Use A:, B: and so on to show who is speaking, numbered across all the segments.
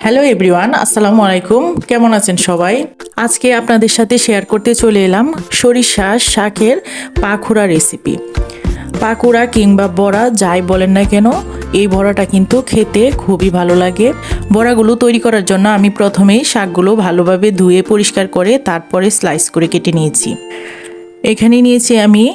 A: Hello everyone, আসসালামু আলাইকুম। কেমন আছেন সবাই? আজকে আপনাদের সাথে শেয়ার করতে চলে এলাম সরিষা শাকের পাখুড়া রেসিপি। পাকুড়া কিংবা বড়া যাই বলেন না কেন, এই বড়াটা কিন্তু খেতে খুবই ভালো লাগে। বড়াগুলো তৈরি করার জন্য আমি প্রথমেই শাকগুলো ভালোভাবে ধুয়ে পরিষ্কার করে তারপরে স্লাইস করে কেটে নিয়েছি। এখানে নিয়েছি আমি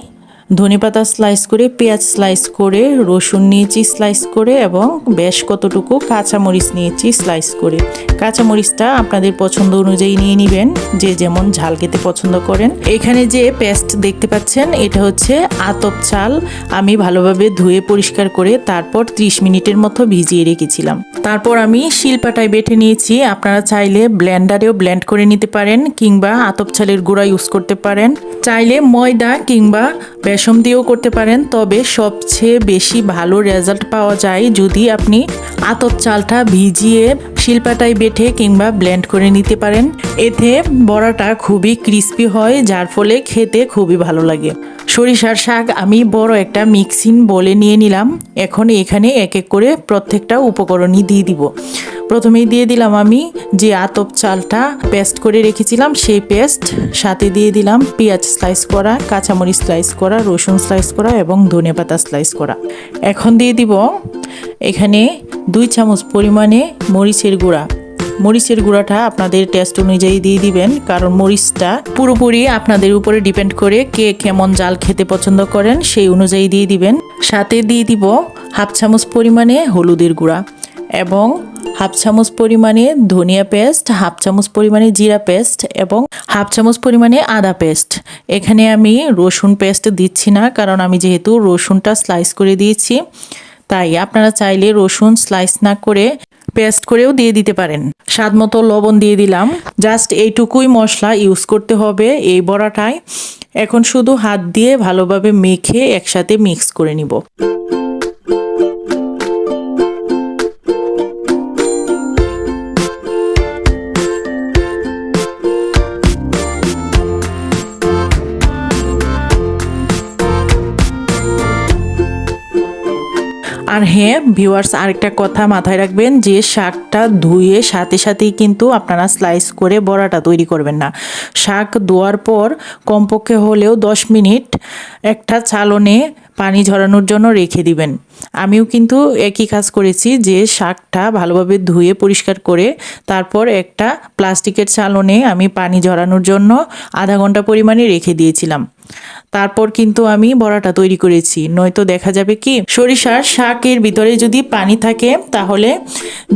A: ধনেপাতা স্লাইস করে, পেঁয়াজ স্লাইস করে, রসুন নিয়েছি স্লাইস করে এবং বেশ কতটুকু কাঁচামরিচ নিয়েছি স্লাইস করে। কাঁচামরিচটা আপনাদের পছন্দ অনুযায়ী নিয়ে নেবেন, যে যেমন ঝাল খেতে পছন্দ করেন। এখানে যে পেস্ট দেখতে পাচ্ছেন এটা হচ্ছে আতপ চাল। আমি ভালোভাবে ধুয়ে পরিষ্কার করে তারপর 30 মিনিটের মতো ভিজিয়ে রেখেছিলাম। তারপর আমি শিলপাটায় বেটে নিয়েছি। আপনারা চাইলে ব্লেন্ডারেও ব্লেন্ড করে নিতে পারেন কিংবা আতপ চালের গুঁড়া ইউজ করতে পারেন। চাইলে ময়দা কিংবা বেসন দিয়েও করতে পারেন, তবে সবচেয়ে বেশি ভালো রেজাল্ট পাওয়া যায় যদি আপনি আতপ চালটা ভিজিয়ে শিলপাটায় বেটে কিংবা ব্লেন্ড করে নিতে পারেন। এতে বড়াটা খুবই ক্রিস্পি হয়, যার ফলে খেতে খুবই ভালো লাগে। সরিষার শাক আমি বড় একটা মিক্সিং বলে নিয়ে নিলাম। এখন এখানে এক এক করে প্রত্যেকটা উপকরণই দিয়ে দিব। প্রথমেই দিয়ে দিলাম আমি যে আতপ চালটা পেস্ট করে রেখেছিলাম সেই পেস্ট, সাথে দিয়ে দিলাম পেঁয়াজ স্লাইস করা, কাঁচামরিচ স্লাইস করা, রসুন স্লাইস করা এবং ধনেপাতা স্লাইস করা। এখন দিয়ে দিব এখানে 2 চামচ পরিমাণে মরিচের গুঁড়া। মরিচের গুঁড়াটা আপনাদের টেস্ট অনুযায়ী দিয়ে দিবেন, কারণ মরিচটা পুরোপুরি আপনাদের উপরে ডিপেন্ড করে কে কেমন জাল খেতে পছন্দ করেন সেই অনুযায়ী দিয়ে দিবেন। সাথে দিয়ে দিব 1/2 চামচ পরিমাণে হলুদের গুঁড়া এবং 1/2 চামচ পরিমাণে ধনিয়া পেস্ট, 1/2 চামচ পরিমাণে জিরা পেস্ট এবং 1/2 চামচ পরিমাণে আদা পেস্ট। এখানে আমি রসুন পেস্ট দিচ্ছি না, কারণ আমি যেহেতু রসুনটা স্লাইস করে দিয়েছি, তাই আপনারা চাইলে রসুন স্লাইস না করে পেস্ট করেও দিয়ে দিতে পারেন। স্বাদ মতো লবণ দিয়ে দিলাম। জাস্ট এইটুকুই মশলা ইউজ করতে হবে এই বড়াটায়। এখন শুধু হাত দিয়ে ভালোভাবে মেখে একসাথে মিক্স করে নিব। আর হ্যাঁ ভিউয়ার্স, আরেকটা কথা মাথায় রাখবেন যে শাকটা ধুয়ে সাথে সাথেই কিন্তু আপনারা স্লাইস করে বড়াটা তৈরি করবেন না। শাক ধোয়ার পর কমপক্ষে হলেও 10 মিনিট একটা চালনে পানি ঝরানোর জন্য রেখে দিবেন। আমিও কিন্তু একই কাজ করেছি, যে শাকটা ভালোভাবে ধুয়ে পরিষ্কার করে তারপর একটা প্লাস্টিকের চালনে আমি পানি ঝরানোর জন্য আধা ঘন্টা পরিমাণে রেখে দিয়েছিলাম। তারপর কিন্তু আমি বড়াটা তৈরি করেছি। নয়তো দেখা যাবে কি সরিষার শাকের ভিতরে যদি পানি থাকে, তাহলে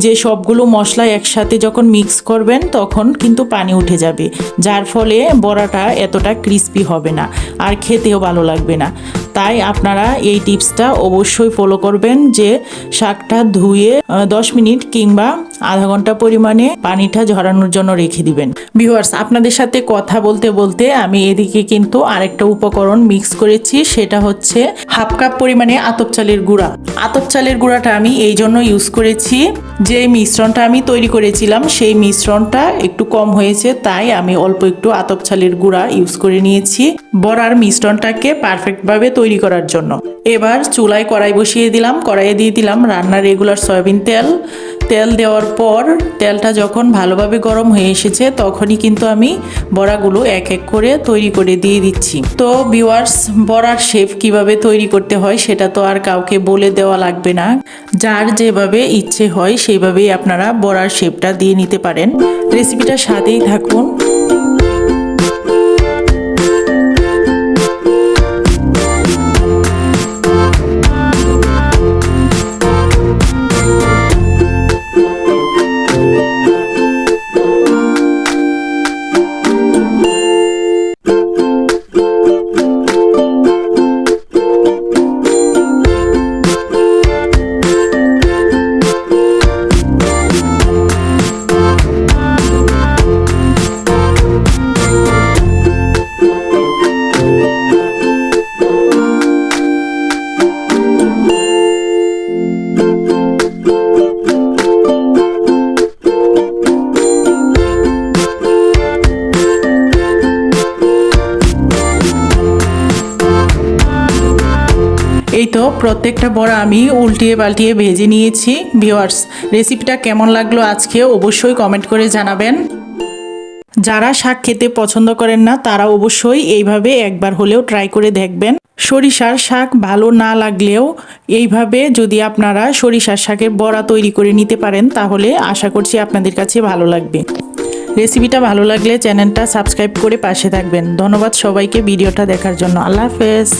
A: যে সবগুলো মশলা একসাথে যখন মিক্স করবেন তখন কিন্তু পানি উঠে যাবে, যার ফলে বড়াটা এতটা ক্রিস্পি হবে না আর খেতেও ভালো লাগবে না। তাই আপনারা এই টিপসটা অবশ্যই ফলো করবেন, যে শাকটা ধুয়ে 10 মিনিট কিংবা আধা ঘন্টা পরিমাণে পানিটা ঝরানোর জন্য রেখে দিবেন। ভিউয়ার্স, আপনাদের সাথে কথা বলতে বলতে আমি এদিকে কিন্তু আরেকটা উপকরণ মিক্স করেছি, সেটা হচ্ছে 1/2 কাপ পরিমাণে আতপ চালের গুঁড়া। আতপ চালের গুঁড়াটা আমি এই জন্য ইউজ করেছি, যে মিশ্রণটা আমি তৈরি করেছিলাম সেই মিশ্রণটা একটু কম হয়েছে, তাই আমি অল্প একটু আতপ চালের গুঁড়া ইউজ করে নিয়েছি বড়ার মিশ্রণটাকে পারফেক্টভাবে তৈরি করার জন্য। এবার চুলায় কড়াই বসিয়ে দিলাম। কড়াইয়ে দিয়ে দিলাম রান্নার রেগুলার সয়াবিন তেল। তেল দেওয়ার পর তেলটা যখন ভালোভাবে গরম হয়ে এসেছে, তখনই কিন্তু আমি বড়াগুলো এক এক করে তৈরি করে দিয়ে দিচ্ছি। তো ভিউয়ার্স, বড়ার শেপ কিভাবে তৈরি করতে হয় সেটা তো আর কাউকে বলে দেওয়া লাগবে না। যার যেভাবে ইচ্ছে হয় সেইভাবেই আপনারা বড়ার শেপটা দিয়ে নিতে পারেন। রেসিপিটার সাথেই থাকুন। প্রত্যেকটা বড়া আমি উল্টিয়ে পাল্টিয়ে ভেজে নিয়েছি। ভিউয়ার্স, রেসিপিটা কেমন লাগলো আজকে অবশ্যই কমেন্ট করে জানাবেন। যারা শাক খেতে পছন্দ করেন না তারা অবশ্যই এইভাবে একবার হলেও ট্রাই করে দেখবেন। সরিষার শাক ভালো না লাগলেও এইভাবে যদি আপনারা সরিষার শাকের বড়া তৈরি করে নিতে পারেন তাহলে আশা করছি আপনাদের কাছে ভালো লাগবে। রেসিপিটা ভালো লাগলে চ্যানেলটা সাবস্ক্রাইব করে পাশে থাকবেন। ধন্যবাদ সবাইকে ভিডিওটা দেখার জন্য। আল্লাহ হাফেজ।